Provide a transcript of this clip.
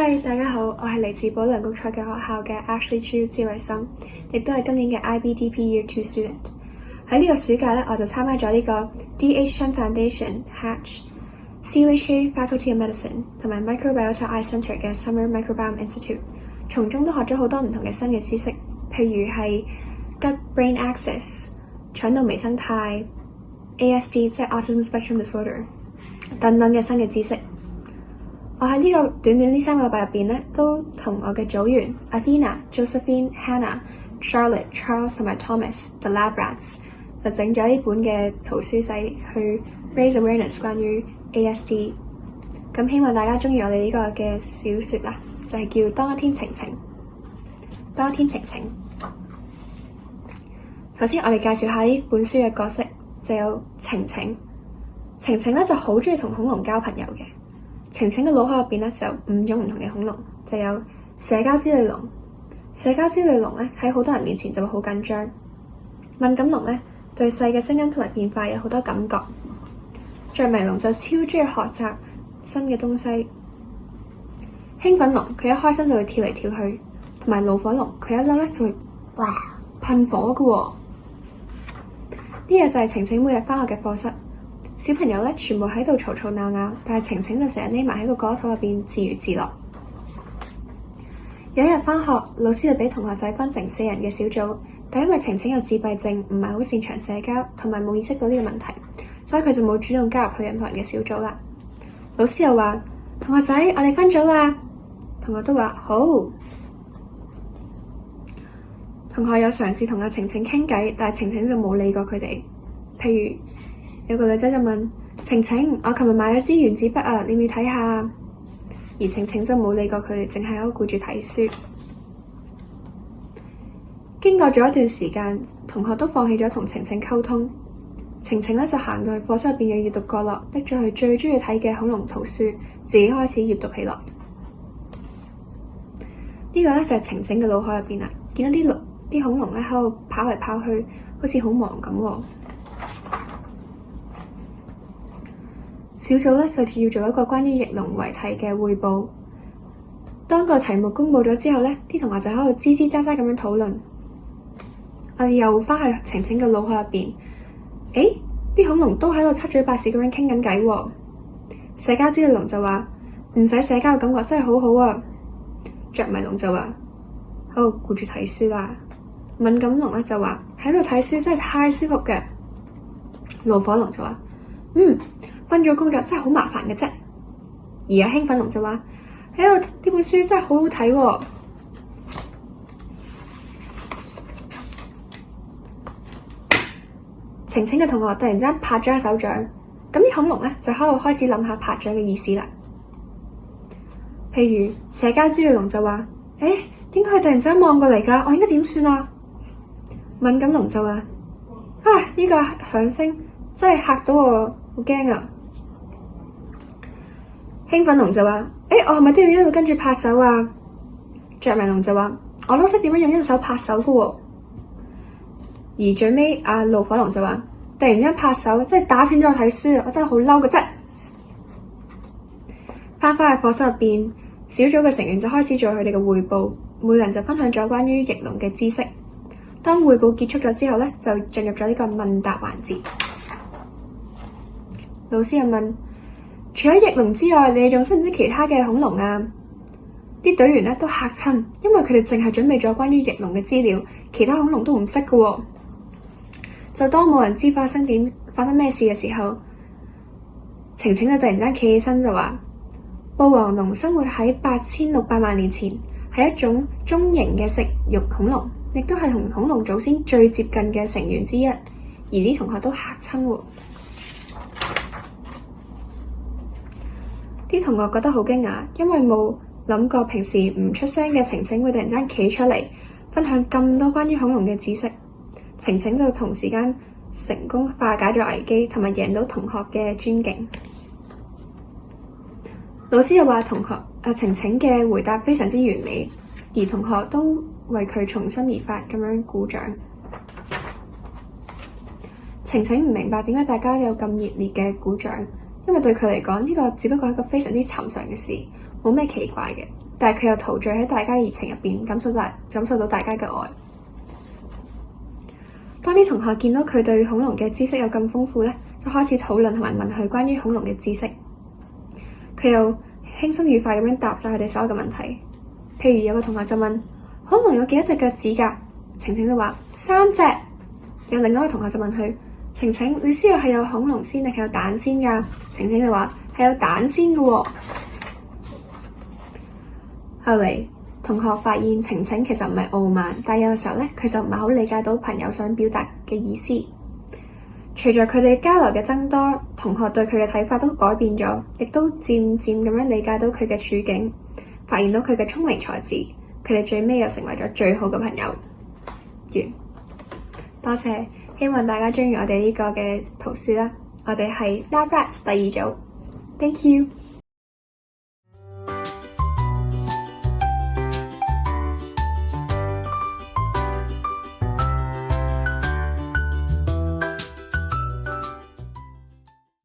Hi， 大家好，我係嚟自保良局賽嘅學校嘅 Ashley Chu 趙慧心，亦都係今年嘅 IBDP Year 2 student。喺呢個暑假咧，我就參加咗呢個 D.H. Chen Foundation Hatch、CUHK Faculty of Medicine 同埋 Microbiota Eye Center 嘅 Summer Microbiome Institute， 從中都學咗好多唔同嘅新嘅知識，譬如係 Gut-Brain Axis、腸道微生態、ASD 即係 Autism Spectrum Disorder 等等嘅新嘅知識。我喺呢個短短呢3個禮拜入邊咧，都同我嘅組員 Athena、Josephine、Hannah、Charlotte、Charles 同埋 Thomas The Lab Rats 就整咗呢本嘅圖書仔去 raise awareness 關於 ASD。咁希望大家鍾意我哋呢個嘅小説啦，就係叫當一天晴晴。當一天晴晴。首先我哋介紹下呢本書嘅角色，就有晴晴。晴晴咧就好鍾意同恐龍交朋友嘅。晴晴嘅腦海入邊咧就5種唔同嘅恐龍，就有社交焦慮龍。社交焦慮龍咧喺好多人面前就會好緊張。敏感龍咧對細嘅聲音同埋變化有好多感覺。着迷龍就超中意學習新嘅東西。興奮龍佢一開心就會跳嚟跳去，同埋怒火龍佢一嬲咧就會哇噴火㗎喎。呢個就係晴晴每日返學嘅課室。小朋友咧全部喺度嘈嘈鬧鬧，但係晴晴就成日匿埋喺個角落頭入邊自娛自樂。有一日返學，老師就俾同學仔分成4人嘅小組，但因為晴晴有自閉症，唔係好擅長社交，同埋冇意識到呢個問題，所以佢就冇主動加入去任何人嘅小組啦。老師又話：同學仔，我哋分組啦。同學都話好。同學有嘗試同阿晴晴傾偈，但係晴晴就冇理過佢哋。譬如有個女仔就問晴晴：我琴日買咗支原子筆啊，你要唔要睇下？而晴晴就冇理過佢，淨係喺度顧住睇書。經過咗一段時間，同學都放棄咗同晴晴溝通。晴晴咧就行到去課室入邊嘅閱讀角落，拎咗佢最中意睇嘅恐龍圖書，自己開始閱讀起來。呢個咧就係晴晴嘅腦海入邊啦，見到啲恐龍咧喺度跑嚟跑去，好似好忙咁喎。小組咧就要做一個關於翼龍遺體嘅彙報。當個題目公佈咗之後咧，啲同學就喺度吱吱喳喳咁樣討論。我哋又翻去晴晴嘅腦海入邊，啲恐龍都喺度七嘴八舌咁樣傾緊偈喎。社交焦慮龍就話唔使社交嘅感覺真係好好啊。着迷龍就話喺度顧住睇書啦。敏感龍咧就話喺度睇書真係太舒服嘅。怒火龍就話分組工作真係好麻煩嘅啫。而阿興奮龍就話喺度呢本書真係好好睇喎。晴晴嘅同學突然間拍咗一手掌，咁啲恐龍咧就喺度開始諗下拍掌嘅意思啦。譬如社交焦慮龍就話：點解佢突然之間望過嚟㗎？我應該點算啊？敏感龍就話：呢個響聲真係嚇到我，好驚啊！興奮龍就話：我係咪都要一路跟住拍手啊？着迷龍就話：我都識點樣用一隻手拍手㗎喎。而最尾怒火龍就話：突然間拍手，真係打斷咗我睇書，我真係好嬲嘅啫。返返去課室入邊，小組嘅成員就開始做佢哋嘅彙報，每人就分享咗關於翼龍嘅知識。當彙報結束咗之後咧，就進入咗呢個問答環節。老師又問：除咗翼龍之外，你哋仲識唔識其他嘅恐龍啊？啲隊員咧都嚇親，因為佢哋淨係準備咗關於翼龍嘅資料，其他恐龍都唔識㗎喎。就當冇人知發生咩事嘅時候，晴晴就突然間企起身就話：霸王龍生活喺8600萬年前，係一種中型嘅食肉恐龍，亦都係同恐龍祖先最接近嘅成員之一。而啲同學都嚇親喎。啲同學覺得好驚訝，因為冇諗過平時唔出聲嘅晴晴會突然間企出嚟，分享咁多關於恐龍嘅知識。晴晴就同時間成功化解咗危機，同埋贏到同學嘅尊敬。老師又話晴晴嘅回答非常之完美，而同學都為佢從心而發咁樣鼓掌。晴晴唔明白點解大家有咁熱烈嘅鼓掌，因為對佢嚟講呢個只不過係一個非常之尋常嘅事，冇咩奇怪嘅。但係佢又陶醉喺大家熱情入邊，感受到大家嘅愛。當啲同學見到佢對恐龍嘅知識有咁豐富咧，就開始討論同埋問佢關於恐龍嘅知識。佢又輕鬆愉快咁樣答晒佢哋所有嘅問題。譬如有個同學就問恐龍有幾多隻腳趾㗎？晴晴就話3隻。有另外一個同學就問佢：晴晴，你知道係有恐龍先定係有蛋先㗎？晴晴就話係有蛋先嘅喎。後嚟同學發現晴晴其實唔係傲慢，但有時候咧佢就唔係好理解到朋友想表達嘅意思。隨着佢哋交流嘅增多，同學對佢嘅睇法都改變咗，亦都漸漸咁樣理解到佢嘅處境，發現到佢嘅聰明才智。佢哋最尾又成為咗最好嘅朋友。完。多謝，希望大家鍾意我哋呢個嘅圖書啦。我哋係 Lab Rats 第2組。Thank you。